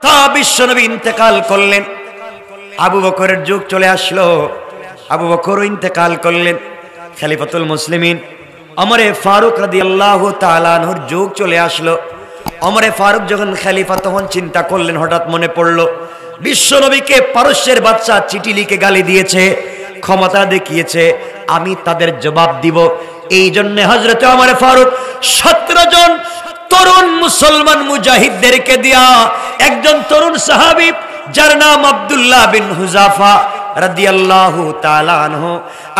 তা বিশ্বনবী ইন্তেকাল করলেন, আবু বকরের যুগ চলে আসলো, আবু বকরও ইন্তেকাল করলেন। খলিফাতুল মুসলিমিন ওমরে ফারুক রাদিয়াল্লাহু তাআলা আনহুর যুগ চলে আসলো। ওমরে ফারুক যখন খলিফা তখন চিন্তা করলেন, হঠাৎ মনে পড়লো বিশ্বনবীকে পারস্যের বাদশা চিঠি লিখে গালি দিয়েছে, ক্ষমতা দেখিয়েছে, আমি তাদের জবাব দিব। এই জন্য হযরত ওমর ফারুক 17 জন তরুণ মুসলমান মুজাহিদদেরকে দিয়া একজন তরুণ সাহাবী যার নাম আব্দুল্লাহ বিন হুযাফা রাদিয়াল্লাহু তাআলা আনহু,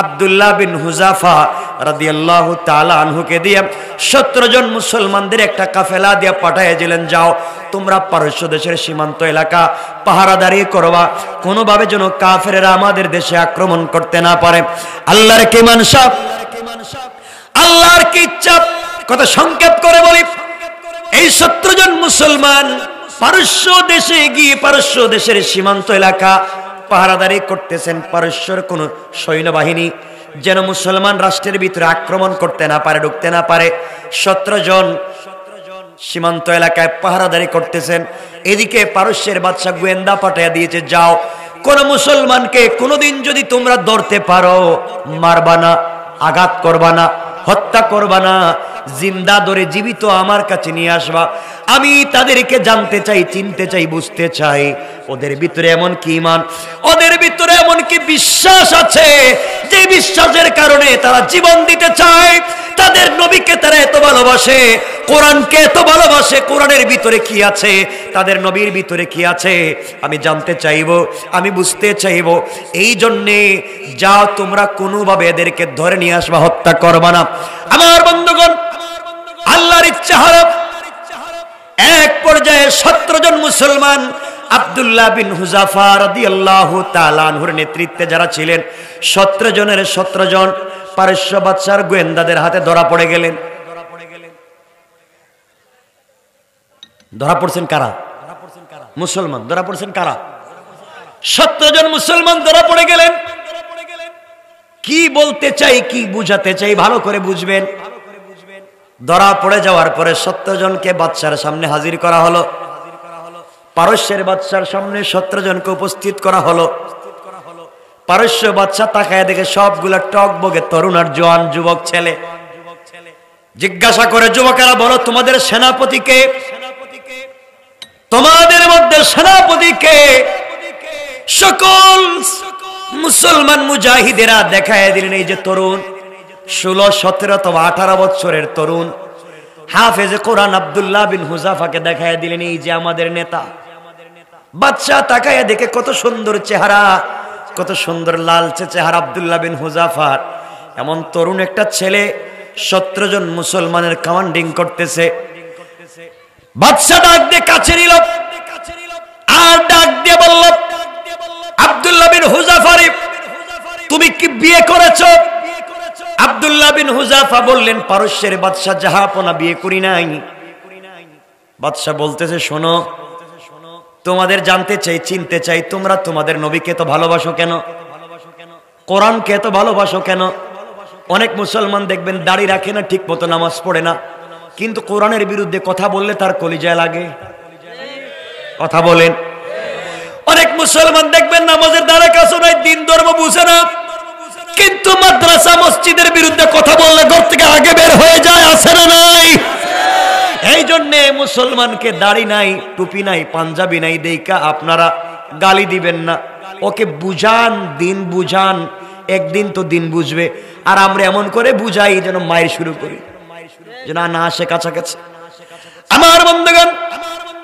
আব্দুল্লাহ বিন হুযাফা রাদিয়াল্লাহু তাআলা আনহুকে দিয়ে 17 জন মুসলমানদের একটা কাফেলা দিয়ে পাঠিয়ে দিলেন, যাও তোমরা পারস্য দেশের সীমান্ত এলাকা পাহারাদারি করবা, কোনোভাবে যেন কাফেরেরা আমাদের দেশে আক্রমণ করতে না পারে। আল্লাহর কি মানসা, আল্লাহর কি ইচ্ছা। কথা সংক্ষেপ করে বলি, এই 17 জন মুসলমান পারস্য দেশে গিয়ে পারস্য দেশের সীমান্ত এলাকা পাহারাদারি করতেছেন। পারস্যর কোন সৈন্যবাহিনী যেন মুসলমান রাষ্ট্রের ভিতরে আক্রমণ করতে না পারে, ঢুকতে না পারে। 17 জন সীমান্ত এলাকায় পাহারাদারি করতেছেন। এদিকে পারস্যের বাদশা গোয়েন্দা পাঠিয়ে দিয়েছে, যাও কোন মুসলমানকে কোনোদিন যদি তোমরা ধরতে পারো, মারবা না, আঘাত করবা না, হত্যা করবা না, জিন্দা ধরে জীবিত আমার কাছে নিয়ে আসবা। আমি তাদেরকে জানতে চাই, চিনতে চাই, বুঝতে চাই ওদের ভিতরে এমন কি ঈমান, ওদের ভিতরে এমন কি বিশ্বাস আছে যে বিশ্বাসের কারণে তারা জীবন দিতে চায়। তাদের নবীকে তারা এত ভালোবাসে, কোরআনকে এত ভালোবাসে, কোরআনের ভিতরে কি আছে, তাদের নবীর ভিতরে কি আছে আমি জানতে চাইবো, আমি বুঝতে চাইবো। এই জন্যে যাও তোমরা কোনোভাবে এদেরকে ধরে নিয়ে আসবা, হত্যা করবা না। আমার বন্ধুগণ, আল্লাহর ইচ্ছা হলো এক পর্যায়ে 17 জন মুসলমান আব্দুল্লাহ বিন হুযাফা রাদিয়াল্লাহু তাআলা আনহুর নেতৃত্বে যারা ছিলেন 17 জনের 17 জন পারস্য বাদশার গোয়েন্দাদের হাতে ধরা পড়ে গেলেন। ধরা পড়ছেন কারা? মুসলমান। ধরা পড়ছেন কারা? 17 জন মুসলমান ধরা পড়ে গেলেন। কি বলতে চাই, কি বুঝাতে চাই ভালো করে বুঝবেন। ধরা পড়ে যাওয়ার পরে 17 জনকে বাদশার সামনে হাজির করা হলো। পারস্যের বাদশার সামনে 17 জনকে উপস্থিত করা হলো। পারস্য বাদশা তাকায় দেখে সবগুলা টকবগে তরুণ আর জওয়ান যুবক ছেলে। জিজ্ঞাসা করে, যুবকেরা বলো তোমাদের সেনাপতি কে? তোমাদের মধ্যে সেনাপতি কে? সকল মুসলমান মুজাহিদেরা দেখায় দিলেন এই যে তরুণ 16, 17 অথবা 18 বছরের তরুণ হাফেজে কোরআন আব্দুল্লাহ বিন হুযাফাকে দেখায় দিলেন এই যে আমাদের নেতা। বাদশা তাকায় দেখে কত সুন্দর চেহারা, কত সুন্দর লালচে চেহারা আব্দুল্লাহ বিন হুযাফার। এমন তরুণ একটা ছেলে 17 জন মুসলমানের কমান্ডিং করতেছে। বাদশা ডাক দিয়ে কাছে নিল আর ডাক দিয়ে বলল, আব্দুল্লাহ বিন হুযাফা, তুমি কি বিয়ে করেছো? আব্দুল্লাহ বিন হুযাফা বললেন, পারস্যের বাদশা জাহাপনা বিয়ে করি নাই। বাদশা বলতেছে, শোনো তোমাদের জানতে চাই, চিনতে চাই, তোমরা তোমাদের নবীকে তো ভালোবাসো কেন? কোরআনকে এত ভালোবাসো কেন? অনেক মুসলমান দেখবেন দাড়ি রাখে না, ঠিক মতো নামাজ পড়ে না, কিন্তু কোরআনের বিরুদ্ধে কথা বললে তার কলিজায় লাগে। কথা বলেন। অনেক মুসলমান দেখবেন নামাজের দ্বারা কাছে নাই, দিন ধর্ম বুঝে না, কিন্তু মাদ্রাসা মসজিদের বিরুদ্ধে কথা বললে ঘর থেকে আগে বের হয়ে যায়। আছে না নাই? এই জন্য মুসলমানকে দাড়ি নাই, টুপি নাই, পাঞ্জাবি নাই দেইকা আপনারা গালি দিবেন না। ওকে বুঝান, দিন বুঝান, একদিন তো দিন বুঝবে। আর আমরা এমন করে বুঝাই যেন মায়ের শুরু করি, যেন না আসে কাছাকাছি। আমার বন্ধুগণ,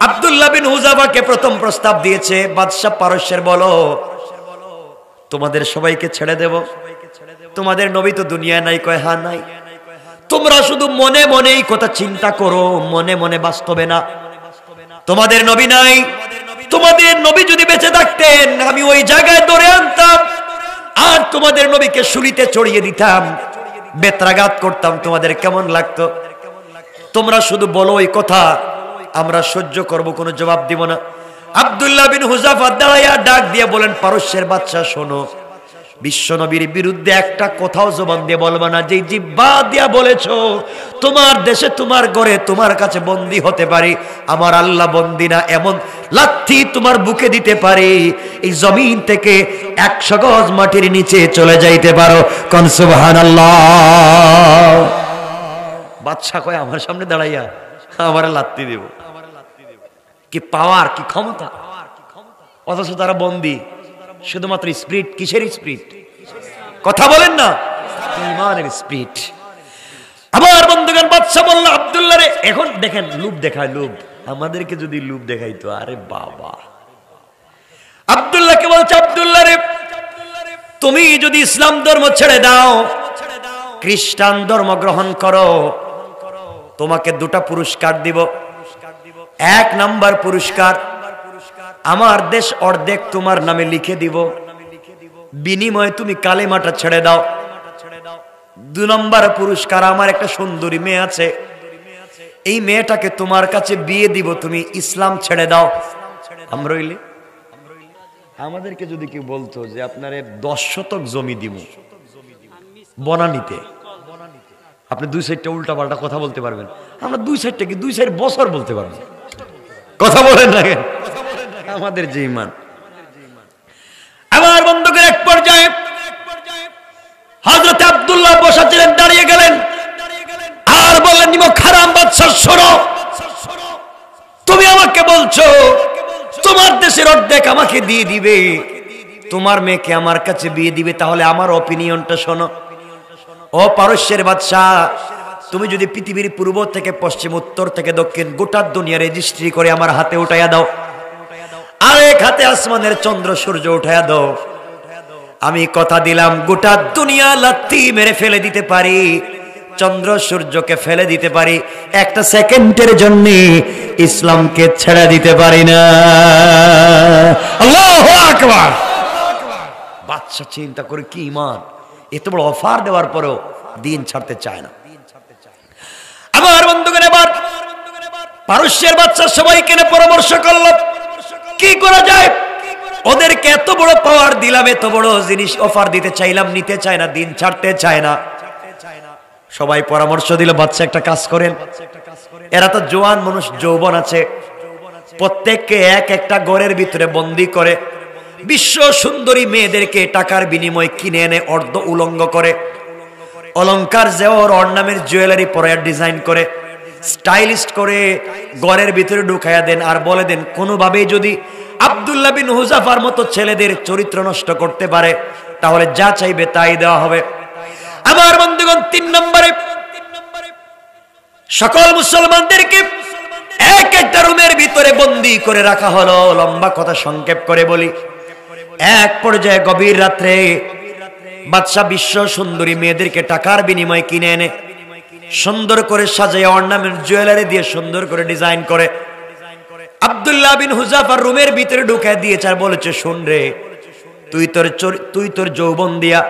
আব্দুল্লাহ বিন হুযাফাকে প্রথম প্রস্তাব দিয়েছে বাদশা পারস্যের, বলো তোমাদের সবাইকে ছেড়ে দেব, তোমাদের নবী তো দুনিয়ায় নাই। কয় হ্যাঁ নাই। তোমরা শুধু মনে মনে এই কথা চিন্তা করো, মনে মনে বাস্তবে না। তোমাদের নবী নাই, তোমাদের নবী যদি বেঁচে থাকতেন আমি ওই জায়গায় ধরে আনতাম আর তোমাদের নবীকে শুলিতে চড়িয়ে দিতাম, বেত্রাঘাত করতাম, তোমাদের কেমন লাগতো? তোমরা শুধু বলো এই কথা, আমরা সহ্য করব, কোনো জবাব দিব না। আব্দুল্লাহ বিন হুযাফা দাঁড়াইয়া ডাক দিয়ে বলেন, পারস্যের বাদশা শোনো, বিশ্বনবীর বিরুদ্ধে একটা কথাও জবান দিয়ে বলবা না। যে জিহ্বা দিয়া বলেছো তোমার দেশে তোমার ঘরে তোমার কাছে বন্দী হতে পারি, আমার আল্লাহ বন্দী না, এমন লাথি তোমার বুকে দিতে পারি এই জমিন থেকে 100 গজ মাটির নিচে চলে যাইতে পারো। কোন সুবহানাল্লাহ। বাদশা কয় আমার সামনে দাঁড়াইয়া আমার লাথি দেব, কি পাওয়ার, কি ক্ষমতা, অথচ তারা বন্দী। শুধুমাত্র স্পিরিট, কিসের স্পিরিট? কথা বলেন না, ঈমানের স্পিরিট। আমার বন্ধুগণ বাদশা বলল আব্দুল্লাহ রে, এখন দেখেন লোভ দেখায়, লোভ। আমাদেরকে যদি লোভ দেখাইতো, আরে বাবা। আব্দুল্লাহকে বলছে আব্দুল্লাহ রে, তুমি যদি ইসলাম ধর্ম ছেড়ে দাও, খ্রিস্টান ধর্ম গ্রহণ করো, তোমাকে 2টা পুরস্কার দিব। 1 নাম্বার পুরস্কার, আমার দেশ অর্ধেক তোমার নামে লিখে দিব, বিনিময়ে তুমি কালেমাটা ছেড়ে দাও। 2 নাম্বার পুরস্কার, আমার একটা সুন্দরী মেয়ে আছে, এই মেয়েটাকে তোমার কাছে বিয়ে দিব, তুমি ইসলাম ছেড়ে দাও। আমরা রইলে আমাদেরকে যদি কেউ বলতো যে আপনারে 10 শতক জমি দিব বনানীতে, আপনি 2 সাইডটা উল্টা পাল্টা কথা বলতে পারবেন, আমরা 2 সাইডটা কি 2 সাইড বছর বলতে পারবেন। কথা বলেন না আমাদের যে ঈমান। আমার বন্ধুদের এক পর্যায়ে হযরত আব্দুল্লাহ বসা ছিলেন, দাঁড়িয়ে গেলেন আর বললেন নিমক হারাম বাদশা, শোনো, তুমি আমাকে বলছো তোমার দেশের অর্ধেক আমাকে দিয়ে দিবে, তোমার মেয়েকে আমার কাছে বিয়ে দিবে, তাহলে আমার অপিনিয়নটা শোনো। ও পারস্যের বাদশা, তুমি যদি পৃথিবীর পূর্ব থেকে পশ্চিম, উত্তর থেকে দক্ষিণ গোটা দুনিয়া রেজিস্ট্রি করে আমার হাতে উঠাইয়া দাও, আরেক হাতে আসমানের চন্দ্র সূর্য উঠাইয়া দাও, আমি কথা দিলাম গোটা দুনিয়া লাথি মেরে ফেলে দিতে পারি, চন্দ্র সূর্যকে ফেলে দিতে পারি, 1 সেকেন্ডের জন্য ইসলামকে ছেড়ে দিতে পারি না। আল্লাহু আকবার। বাদশা চিন্তা করে, কি ঈমান, এত বড় অফার দেওয়ার পরেও দিন ছাড়তে চায় না। আমার বন্ধুগণ এবার পারস্যের বাদশা সবাইকে নিয়ে পরামর্শ করল কি করা যায়। ওদেরকে এত বড় পাওয়ার দিলাম, এত বড় জিনিস অফার দিতে চাইলাম, নিতে চায় না, দিন ছাড়তে চায় না। সবাই পরামর্শ দিল বাদশা একটা কাজ করেন, এরা তো জোয়ান মানুষ, যৌবন আছে, প্রত্যেককে একটা ঘরের ভিতরে বন্দী করে বিশ্ব সুন্দরী মেয়েদেরকে টাকার বিনিময়ে কিনে এনে অর্ধ উলঙ্গ করে, অলংকার জেওর অর্নামেন্ট জুয়েলারি পরে ডিজাইন করে স্টাইলিস্ট করে ঘরের ভিতরে ঢুকাইয়া দেন, আর বলে দেন কোনোভাবেই যদি আব্দুল্লাহ বিন হুযাফার মতো ছেলেদের চরিত্র নষ্ট করতে পারে তাহলে যা চাইবে তাই দেওয়া হবে। আমার বন্ধুগণ 3 নম্বরে সকল মুসলমানদেরকে একটা রুমের ভিতরে বন্দী করে রাখা হলো। লম্বা কথা সংক্ষেপ করে বলি, এক পর্যায়ে গভীর রাত্রে বাদশা বিশ্ব সুন্দরী মেয়েদেরকে টাকার বিনিময়ে কিনে এনে সুন্দর করে সাজিয়ে অর্নামেন্ট জুয়েলারি দিয়ে সুন্দর করে ডিজাইন করে আব্দুল্লাহ বিন হুযাফার রুমের ভিতরে ঢুকায় দিয়েছে আর বলেছে, শুন রে, তুই তোর যৌবন দিয়া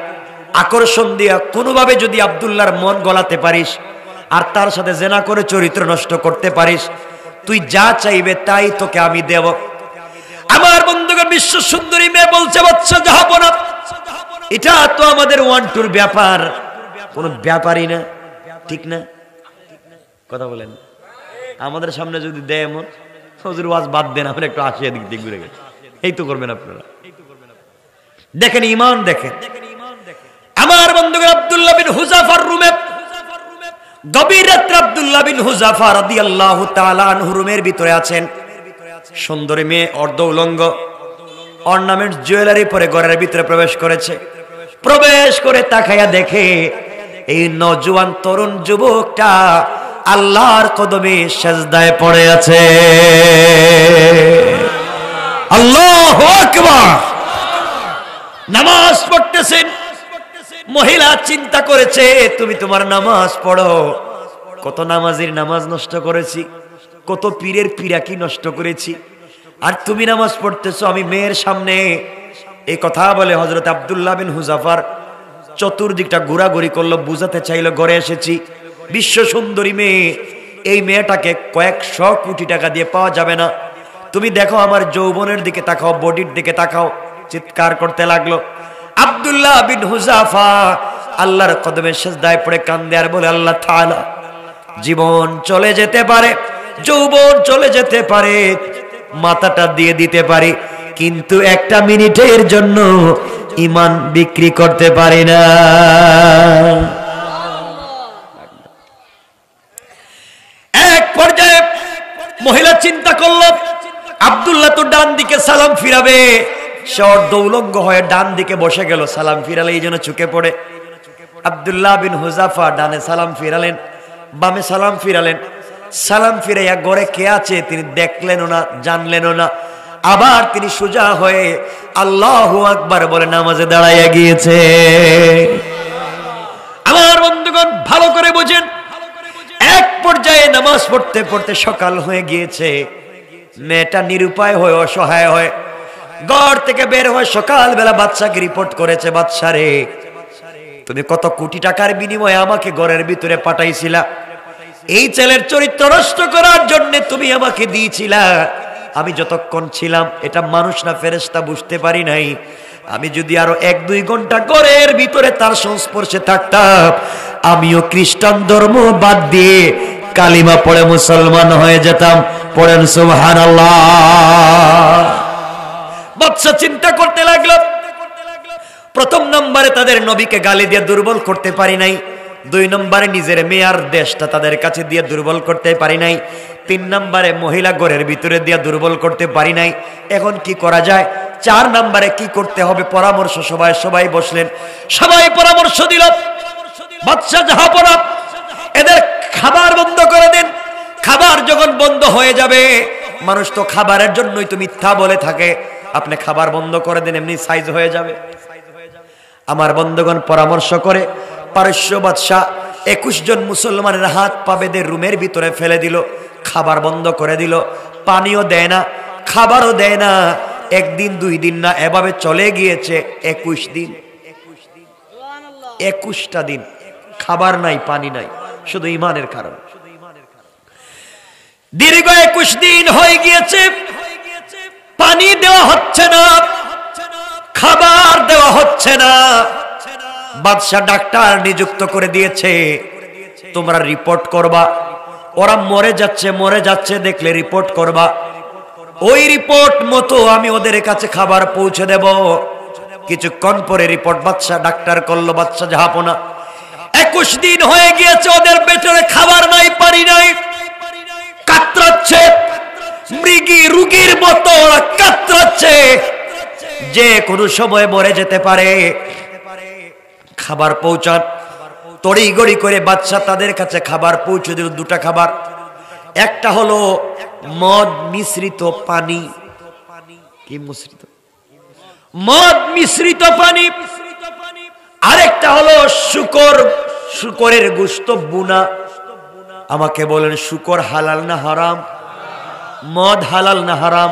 আকর্ষণ দিয়া কোনোভাবে যদি আব্দুল্লাহর মন গলাতে পারিস আর তার সাথে জেনা করে চরিত্র নষ্ট করতে পারিস, তুই যা চাইবে তাই তোকে আমি দেব। আমার বন্ধুগণ বিশ্ব সুন্দরী মেয়ে বলছে, বাচ্চা যাব না, এটা তো আমাদের 1-2 ব্যাপার, কোনো ব্যাপারই না, ঠিক না? কথা বলেন, আমাদের সামনে যদি দেয় এমন, হুজুর ওয়াজ বাদ দেন, আমরা একটু আসিয়া দিক দিয়ে ঘুরে গেছি, এই তো করবেন আপনারা। দেখেন ঈমান, দেখেন। আমার বন্ধুগণ আব্দুল্লাহ বিন হুযাফার রুমে গভীর রাত্রে আব্দুল্লাহ বিন হুযাফা রাদিয়াল্লাহু তাআলা আনহু রুমের ভিতরে আছেন, সুন্দরী মেয়ে অর্ধ উলঙ্গ অর্নামেন্ট জুয়েলারি পরে ঘরের ভিতরে প্রবেশ করেছে। প্রবেশ করে তাকায়া দেখে এই নওজোয়ান তরুণ যুবকটা আল্লাহর কদমে সিজদায় পড়ে আছে। আল্লাহু আকবার। নামাজ পড়তেছেন। মহিলা চিন্তা করেছে, তুমি তোমার নামাজ পড়ো, কত নামাজের নামাজ নষ্ট করেছি, কত পীরের পীরাকি নষ্ট করেছি, আর তুমি নামাজ পড়তেছো আমি মেয়ের সামনে। এই কথা বলে হযরত আব্দুল্লাহ বিন হুযাফার চতুর্দিকটা ঘোরাঘুরি করলো, বুঝাতে চাইলো ঘরে এসেছি, বিশ্ব সুন্দরী মেয়ে, এই মেয়েটাকে কয়েকশো কোটি টাকা দিয়ে পাওয়া যাবে না, তুমি দেখো আমার যৌবনের দিকে তাকাও, বডির দিকে তাকাও। চিৎকার করতে লাগলো। আব্দুল্লাহ বিন হুযাফা আল্লাহর কদমে সিজদায় পড়ে কান্দে আর বলে, আল্লাহ তাআলা, জীবন চলে যেতে পারে, যৌবন চলে যেতে পারে, মাথাটা দিয়ে দিতে পারি, কিন্তু একটা মিনিটের জন্য ঈমান বিক্রি করতে পারি না। এক পর্যায়ে মহিলা চিন্তা করলো, আব্দুল্লাহ তো ডান দিকে সালাম ফিরাবে, সে অর্ধউলঙ্গ হয়ে ডান দিকে বসে গেল, সালাম ফিরালে এই জন্য চুকে পড়ে। আব্দুল্লাহ বিন হুযাফা ডানে সালাম ফিরালেন, বামে সালাম ফিরালেন, সালাম ফিরাইয়া ঘরে কে আছে তিনি দেখলেনও না, জানলেনও না। আবার তিনি সোজা হয়ে আল্লাহু আকবার বলে নামাজে দাঁড়াইয়া গিয়েছে। আমার বন্ধুগণ ভালো করে বোঝেন, এক পর্যায়ে নামাজ পড়তে পড়তে সকাল হয়ে গিয়েছে। মেয়েটা নিরুপায় হয়ে অসহায় হয়ে ঘর থেকে বের হয়ে সকালবেলা বাদশাকে রিপোর্ট করেছে, বাদশা রে, তুমি কত কোটি টাকার বিনিময়ে আমাকে ঘরের ভিতরে পাঠাইছিলা, এই ছেলের চরিত্র নষ্ট করার জন্য তুমি আমাকে দিয়েছিলা। আমি যতক্ষণ ছিলাম এটা মানুষ না ফেরেশতা বুঝতে পারি নাই। আমি যদি আরো 1-2 ঘন্টা ঘরের ভিতরে তার সংস্পর্শে থাকতাম, আমিও খ্রিস্টান ধর্ম বাদ দিয়ে কালিমা পড়ে মুসলমান হয়ে যেতাম। পড়েন সুবহানাল্লাহ। বাদশা চিন্তা করতে লাগলো, প্রথম নম্বরে তাদের নবীকে গালি দিয়ে দুর্বল করতে পারি নাই, 2 নম্বরে নিজের মেয়ার দেশটা তাদের কাছে দিয়ে দুর্বল করতে পারি নাই, 3 নম্বরে মহিলা ঘরের ভিতরে দিয়ে দুর্বল করতে পারি নাই। এখন কি করা যায়? 4 নম্বরে কি করতে হবে? পরামর্শ সবাই বসলেন, সবাই পরামর্শ দিল, বাদশা জাহাপনা এদের খাবার বন্ধ করে দেন। খাবার যখন বন্ধ হয়ে যাবে, মানুষ তো খাবারের জন্যই তো মিথ্যা বলে থাকে, আপনি খাবার বন্ধ করে দেন, এমনি সাইজ হয়ে যাবে। আমার বন্ধুগণ পরামর্শ করে পারস্য বাদশা 21 জন মুসলমানের হাত পা বেঁধে রুমের ভিতরে ফেলে দিল, খাবার বন্ধ করে দিল, পানিও দেয় না, খাবারও দেয় না। 1 দিন 2 দিন না, এভাবে চলে গিয়েছে 21 দিন। 21টা দিন খাবার নাই, পানি নাই, শুধু ঈমানের কারণ। দীর্ঘ 21 দিন হয়ে গিয়েছে, পানি দেওয়া হচ্ছে না, খাবার দেওয়া হচ্ছে না। বাদশা ডাক্তার নিযুক্ত করে দিয়েছে, তোমরা রিপোর্ট করবা, ওরা মরে যাচ্ছে দেখলে রিপোর্ট করবা, ওই রিপোর্ট মতো আমি ওদের কাছে খাবার পৌঁছে দেব। কিছুক্ষণ পরে রিপোর্ট বাদশা ডাক্তার করলো, বাদশা জাহাপনা 21 দিন হয়ে গিয়েছে, ওদের পেটে খাবার নাই, পানি নাই, কাতরাচ্ছে, মৃগী রোগীর মতো ওরা কাতরাচ্ছে, যে কোনো সময় মরে যেতে পারে। খাবার পৌঁছান, তড়িঘড়ি করে বাদশা তাদের কাছে খাবার পৌঁছে দিল। 2টা খাবার, একটা হলো মদ মিশ্রিত পানি, কি মিশ্রিত? মদ মিশ্রিত পানি। আরেকটা হলো শুকরের গোশত বুনা। আমাকে বলেন, শুকর হালাল না হারাম? মদ হালাল না হারাম?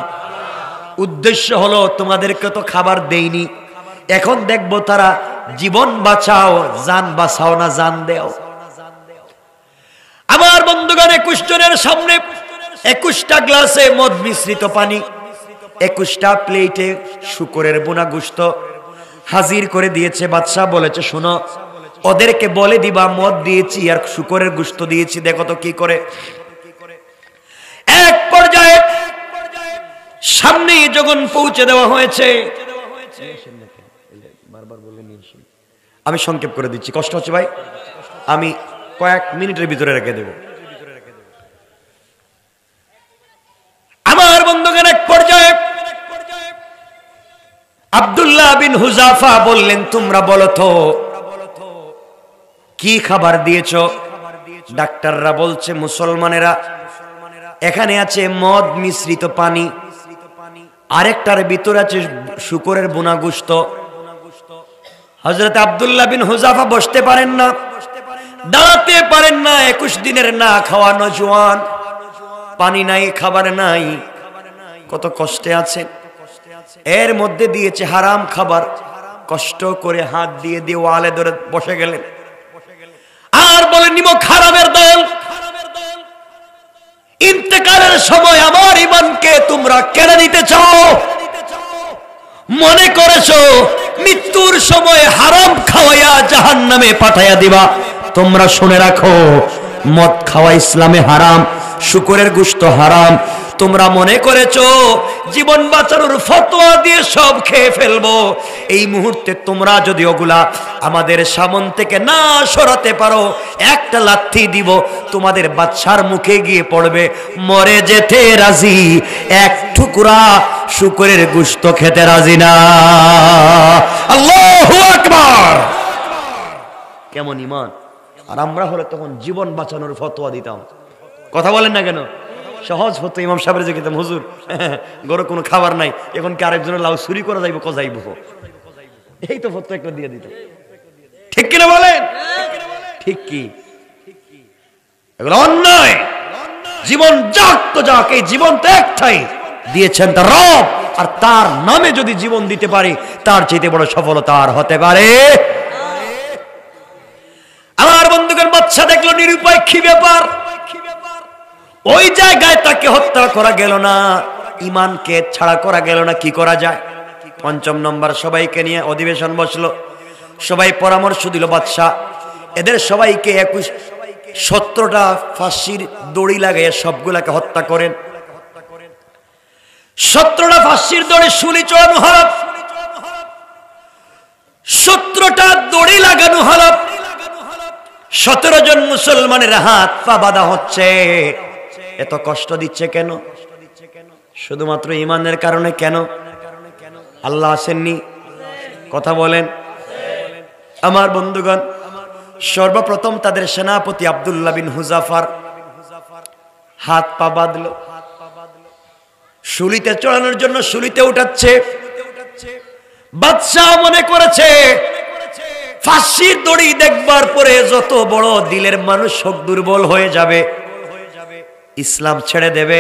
উদ্দেশ্য হলো তোমাদেরকে তো খাবার দেইনি, এখন দেখবো তারা জীবন বাঁচাও, জান বাঁচাও না জান দেও। আমার বন্ধুগণ 21 জনের সামনে 21টা গ্লাসে মদ মিশ্রিত পানি, 21টা প্লেটে শুকরের বোনা গোশত হাজির করে দিয়েছে। বাদশা বলেছে, শোনো, ওদেরকে বলে দিবা মদ দিয়েছি আর শুকরের গোশত দিয়েছি, দেখো তো কি করে। এক পর্যায়ে সামনে যখন পৌঁছে দেওয়া হয়েছে, আমি সংক্ষেপ করে দিচ্ছি, কষ্ট হচ্ছে ভাই, আমি কয়েক মিনিটের ভিতরে রেখে দেব। আমার বন্ধুগণ এক পর্যায়ে আব্দুল্লাহ বিন হুযাফা বললেন, তোমরা বলো তো কি খাবার দিয়েছো? ডাক্তাররা বলছে, মুসলমানেরা এখানে আছে মদ মিশ্রিত পানি, আরেকটার ভিতরে আছে শুকরের বোনা গোশত। হযরত আব্দুল্লাহ বিন হুযাফা বসতে পারেন না, দাঁড়াতে পারেন না, 21 দিনের না খাওয়া নওজোয়ান, পানি নাই, খাবার নাই, কত কষ্টে আছেন। এর মধ্যে দিয়েছে হারাম খাবার, কষ্ট করে হাত দিয়ে ওয়ালে ধরে বসে গেলেন আর বলেন, নিমক হারামের দল, ইন্তেকালের সময় আমার ঈমানকে তোমরা কেড়ে নিতে চাও, মনে করেছো মৃত্যুর সময় হারাম খাওয়াইয়া জাহান্নামে পাঠাইয়া দিবা। তোমরা শুনে রাখো, মদ খাওয়া ইসলামে হারাম, শুকরের গোশত হারাম। তোমরা মনে করেছো জীবন বাঁচানোর ফতোয়া দিয়ে সব খেয়ে ফেলবো। এই মুহূর্তে তোমরা যদি ওগুলা আমাদের সামন থেকে না সরাতে পারো, একটা লাথি দিব, তোমাদের বাচ্চার মুখে গিয়ে পড়বে মরে যেতে রাজি, এক টুকরা শুকরের গোশত খেতে রাজি না। আল্লাহু আকবার। কেমন ঈমান! আর আমরা হলে তখন জীবন বাঁচানোর ফতোয়া দিতাম। কথা বলেন না কেন? সহজ ফতোয়া ইমাম সাহেবের যে খেতাম, হুজুর গরু কোনো খাবার নাই, এখন কি আরেকজনের লাউ চুরি করা যাইব কজাইব, এই তো ফতোয়া একটা দিয়ে দিত। ঠিক কিনা বলেন? ঠিক কি? এগুলো অন্যায়। জীবন যাক তো যাক, এই জীবন তো একটাই দিয়েছেন তার রব, আর তার নামে যদি জীবন দিতে পারি তার চাইতে বড় সফলতা আর হতে পারে। আমার বন্ধুগণ, বাচ্চা দেখলো নিরুপায়, কি ব্যাপার? ওই জায়গায় তাকে হত্যা করা গেল না, ইমানকে ছাড়া করা গেল না, কি করা যায়? ৫ম নম্বর, সবাইকে নিয়ে অধিবেশন বসলো, সবাই পরামর্শ দিল বাদশা এদের সবাইকে 17টা ফাঁসির দড়ি লাগাইয়া সবগুলাকে হত্যা করেন। 17টা ফাঁসির দড়ি শুলি চড়ানো হল, 17টা দড়ি লাগানো হল, 17 জন মুসলমানের হাত পা বাঁধা হচ্ছে। এত কষ্ট দিচ্ছে কেন? শুধুমাত্র ঈমানের কারণে। কেন? আল্লাহ আসেননি? কথা বলেন। আমার বন্ধুগণ, সর্বপ্রথম তাদের সেনাপতি আব্দুল্লাহ বিন হুযাফার হাত পা বাঁধল, শুলিতে চড়ানোর জন্য শুলিতে উঠাচ্ছে। বাদশা মনে করেছে ফাঁসির দড়ি দেখবার পরে যত বড় দিলের মানুষ হোক দুর্বল হয়ে যাবে, ইসলাম ছেড়ে দেবে,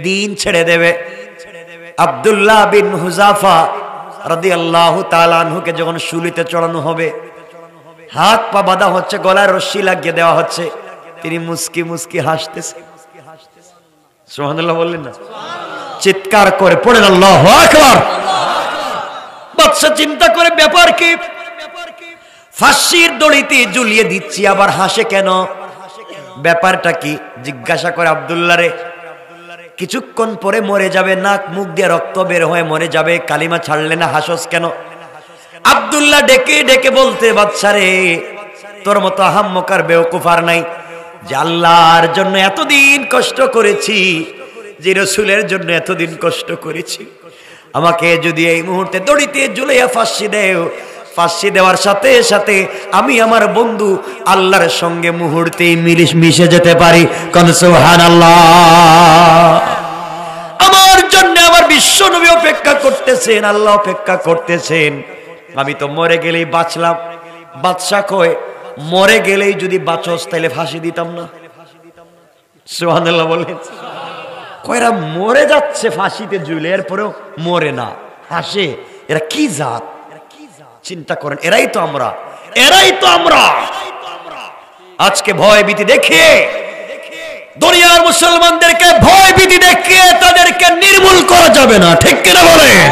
দিন ছেড়ে দেবে। আব্দুল্লাহ বিন হুযাফা রাদিয়াল্লাহু তাআলা আনহুকে যখন শুলিতে চড়ানো হবে, হাত পা বাঁধা হচ্ছে, গলায় রশি লাগিয়ে দেওয়া হচ্ছে, তিনি মুস্কি মুস্কি হাসতেছে। সুবহানাল্লাহ বললেন না? চিৎকার করে পড়েন আল্লাহু আকবার। বাদশা চিন্তা করে, ব্যাপার কি? ফাঁসির দড়িতে ঝুলিয়ে দিচ্ছি, আবার হাসে কেন? ব্যাপারটা কি? জিজ্ঞাসা করে আব্দুল্লাহ রে, কিছুক্ষণ পরে মরে যাবে, নাক মুখ দিয়ে রক্ত বের হয়ে মরে যাবে, কালিমা ছাড়লে না, হাসস কেন? আব্দুল্লাহ ডেকে ডেকে বলতে, বাদশা রে, তোর মতো আহাম্মকার বেওকুফ আর নাই, যে আল্লাহর জন্য এতদিন কষ্ট করেছি, যে রাসূলের জন্য এতদিন কষ্ট করেছি, আমাকে যদি এই মুহূর্তে দড়িতে ঝুলাইয়া ফাঁসি দেও, ফাঁসি দেওয়ার সাথে সাথে আমি আমার বন্ধু আল্লাহর সঙ্গে মুহূর্তেই মিশে যেতে পারি। কোন সুবহানাল্লাহ। আমার জন্য আমার বিশ্ব নবী অপেক্ষা করতেছেন, আল্লাহ অপেক্ষা করতেছেন, আমি তো মরে গেলেই বাঁচলাম। বাদশা কয়, মরে গেলেই যদি বাঁচস তাহলে ফাঁসি দিতাম না। সুবহানাল্লাহ বলেন। কয়রা মরে যাচ্ছে ফাঁসিতে ঝুলে, এরপরেও মরে না, হাসে। এরা কি জাত? চিন্তা করেন, এরাই তো আমরা, এরাই তো আমরা। আজকে ভয় ভীতি দেখিয়ে দুনিয়ার মুসলমানদেরকে ভয় ভীতি দেখিয়ে তাদেরকে নির্মূল করা যাবে না, ঠিক কিনা বলেন?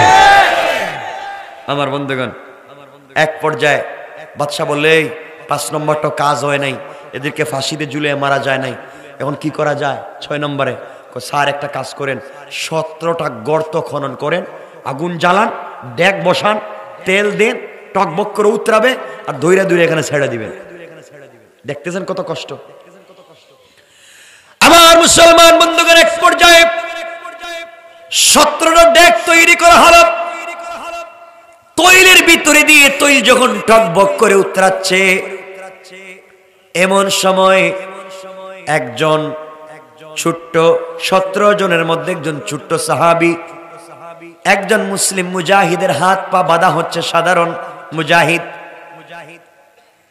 আমার বন্ধুগণ, এক পর্যায়ে বাদশা বললে, 5 নম্বরটা কাজ হয় নাই, এদেরকে ফাঁসিতে ঝুলিয়ে মারা যায় নাই, এখন কি করা যায়? 6 নম্বরে স্যার একটা কাজ করেন, 17টা গর্ত খনন করেন, আগুন জ্বালান, ডেক বসান, তেল দেন, টকবক করে উতরাবে, আর দইরা দইরা এখানে ছেড়ে দিবেন। দেখতেছেন কত কষ্ট? আমার মুসলমান বন্ধুগণ, এক পর্যায়ে 17টা ডেক তৈরি করা হলো। তৈলের ভিতরে দিয়ে তৈল যখন টকবক করে উতরাচ্ছে, এমন সময় একজন ছোট্ট 17 জনের মধ্যে একজন ছোট্ট সাহাবী, একজন মুসলিম মুজাহিদের হাত পা বাঁধা হচ্ছে, সাধারণ মুজাহিদ,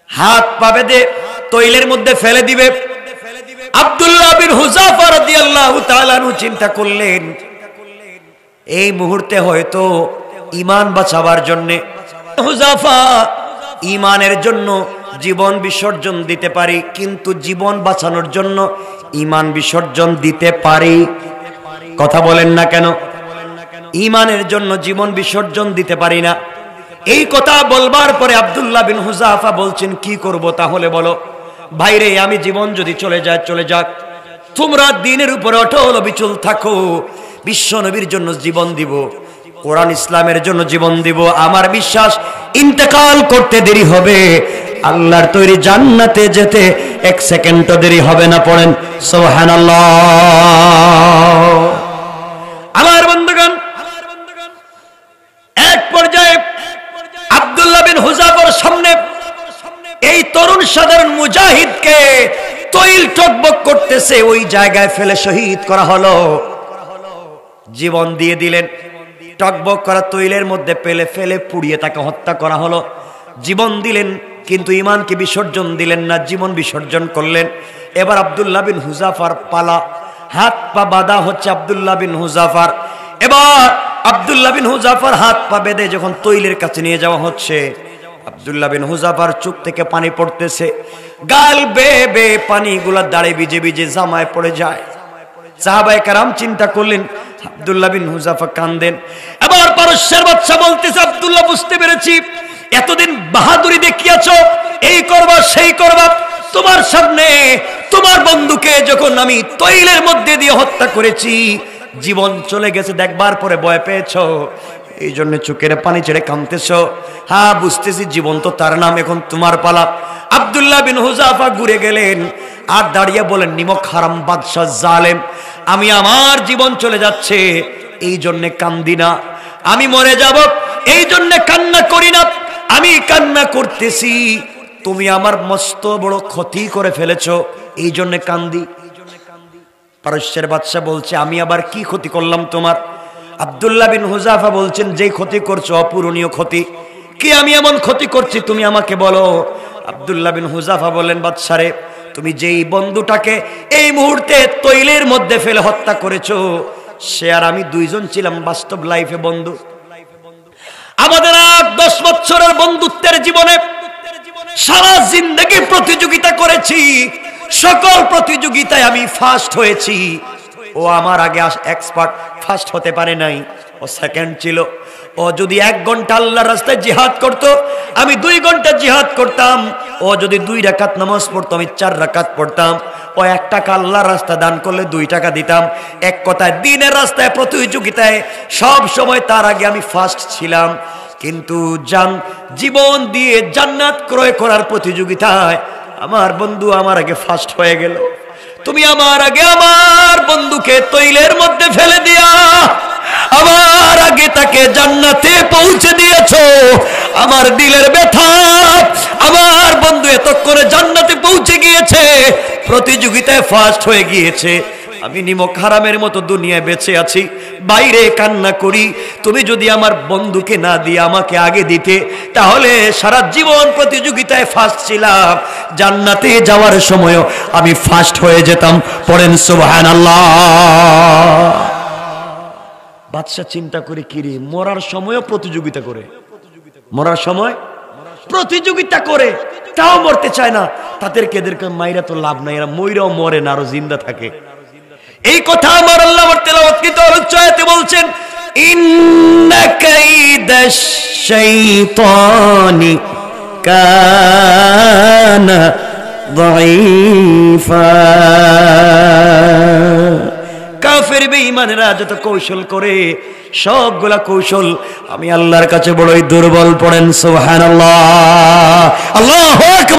হাত পা বেঁধে তৈলের মধ্যে ফেলে দিবে। আব্দুল্লাহ বিন হুযাফা রাদিয়াল্লাহু তাআলা আনহু চিন্তা করলেন, এই মুহূর্তে হয়তো ঈমান বাঁচাবার জন্য হুযাফা ঈমানের জন্য জীবন বিসর্জন দিতে পারি, কিন্তু জীবন বাঁচানোর জন্য ঈমান বিসর্জন দিতে পারি। কথা বলেন না কেন? ঈমানের জন্য জীবন বিসর্জন দিতে পারি না। এই কথা বলবার পরে আব্দুল্লাহ বিন হুযাফা বলছেন কি করব তাহলে বলো। ভাইরে আমি জীবন যদি চলে যায় চলে যাক, তোমরা দ্বীনের উপরে অটল অবিচল থাকো, বিশ্ব নবীর জন্য জীবন দিব, কোরআন ইসলামের জন্য জীবন দিব। আমার বিশ্বাস ইন্তেকাল করতে দেরি হবে, আল্লাহর তৈরি জান্নাতে যেতে এক সেকেন্ডও দেরি হবে না। পড়েন সুবহানাল্লাহ। আমার বন্ধুগণ, এক পর্যায়ে আব্দুল্লাহ বিন হুযাফার সামনে এই তরুণ সাধারণ মুজাহিদকে তৈল টকবক করতেছে, ওই জায়গায় ফেলে শহীদ করা হলো। জীবন দিয়ে দিলেন, টকবক করা তৈলের মধ্যে ফেলে ফেলে পুড়িয়ে তাকে হত্যা করা হলো। জীবন দিলেন কিন্তু ঈমানকে বিসর্জন দিলেন না, জীবন বিসর্জন করলেন। এবার আব্দুল্লাহ বিন হুযাফার পালা, হাত পা বাঁধা হচ্ছে আব্দুল্লাহ বিন হুযাফার। এবার আব্দুল্লাহ বিন হুযাফার হাত পা বেঁধে যখন তৈলের কাছে নিয়ে যাওয়া হচ্ছে, আব্দুল্লাহ বিন হুযাফার চোখ থেকে পানি পড়তেছে, গাল বেয়ে বেয়ে পানিগুলা দাঁড়ে ভিজে ভিজে জামায় পড়ে যায়। সাহাবায়ে কেরাম চিন্তা করলেন, আব্দুল্লাহ বিন হুযাফা কান্দেন। এবার পারস্যের বাদশা বলতেছে, আব্দুল্লাহ বুঝতে পেরেছি, এতদিন বাহাদুরি দেখিয়েছো, এই করবা সেই করবা, তোমার সামনে তোমার বন্ধুকে যখন আমি তৈলের মধ্যে দিয়ে হত্যা করেছি, জীবন চলে গেছে দেখবার পরে ভয় পেয়েছো, এই জন্য চোখের পানি ছেড়ে কাঁদতেছো। হ্যাঁ বুঝতেছি, জীবন তো তার নাম, এখন তোমার পালা। আব্দুল্লাহ বিন হুযাফা ঘুরে গেলেন আর দাঁড়িয়ে বলেন, নিমক হারাম বাদশা জালেম, আমি আমার জীবন চলে যাচ্ছে এই জন্য কান্দি না, আমি মরে যাব এই জন্য কান্না করি না, আমি কান্না করতেছি তুমি আমার মস্ত বড় ক্ষতি করে ফেলেছো এই জন্য কান্দি। পারস্যের বাদশা বলছে, আমি আবার কি ক্ষতি করলাম তোমার? আব্দুল্লাহ বিন হুযাফা বলছেন, যেই ক্ষতি করছো অপূরণীয় ক্ষতি। কি আমি এমন ক্ষতি করছি তুমি আমাকে বলো। আব্দুল্লাহ বিন হুযাফা বলেন, বাদশারে, তুমি যেই বন্ধুটাকে এই মুহূর্তে তৈলের মধ্যে ফেলে হত্যা করেছো, সে আর আমি দুইজন ছিলাম বাস্তব লাইফে বন্ধু। আমাদের 8-10 বছরের বন্ধুত্বের জীবনে সারা জিন্দেগি প্রতিযোগিতা করেছি, সকল প্রতিযোগিতায় আমি ফার্স্ট হয়েছি। ও আমার আগে এক্সপার্ট, ফার্স্ট হতে পারে নাই, ও সেকেন্ড ছিল। ও যদি 1 ঘন্টা আল্লাহর রাস্তায় জিহাদ করত, আমি 2 ঘন্টা জিহাদ করতাম। ও যদি 2 রাকাত নামাজ পড়তো, আমি 4 রাকাত পড়তাম। ও 1 টাকা আল্লাহর রাস্তায় দান করলে 2 টাকা দিতাম। এক কথায় দ্বীনের রাস্তায় প্রতিযোগিতায় সব সময় তার আগে আমি ফার্স্ট ছিলাম। কিন্তু জীবন দিয়ে জান্নাত ক্রয় করার প্রতিযোগিতায় আমার বন্ধু আমার আগে ফার্স্ট হয়ে গেল। তুমি আমার আগে আমার বন্ধুকে তৈলের মধ্যে ফেলে দিয়া আমার আগে তাকে জান্নাতে পৌঁছে দিয়েছো। আমার দিলের ব্যথা, আমার বন্ধু এতক্ষণে জান্নাতে পৌঁছে গিয়েছে, প্রতিযোগিতায় ফার্স্ট হয়ে গিয়েছে। আমি নিমক হারামের মতো দুনিয়ায় বেঁচে আছি, বাইরে কান্না করি। তুমি যদি আমার বন্ধুকে না দিয়ে আমাকে আগে দিতে, তাহলে সারা জীবন প্রতিযোগিতায় ফার্স্ট ছিলাম, জান্নাতে যাওয়ার সময়ও আমি ফার্স্ট হয়ে যেতাম। পড়েন সুবহানাল্লাহ। বাদশা চিন্তা করে, কিরে, মরার সময়ও প্রতিযোগিতা করে, মরার সময় প্রতিযোগিতা করে, তাও মরতে চায় না। এদেরকে মাইরা তো লাভ নাই, এরা মইরাও মরে না, আরো জিন্দা থাকে। এই কথা আমার আল্লাহ তেলাওয়াতকৃত আয়াতে বলছেন, ইন্না কাইদাশ শাইতানি কানা দাঈফা। কাফের বেঈমানেরা যত কৌশল করে, সবগুলা কৌশল আমি আল্লাহর কাছে বড়ই দুর্বল। পড়েন সুবহানাল্লাহ। আল্লাহু আকবার।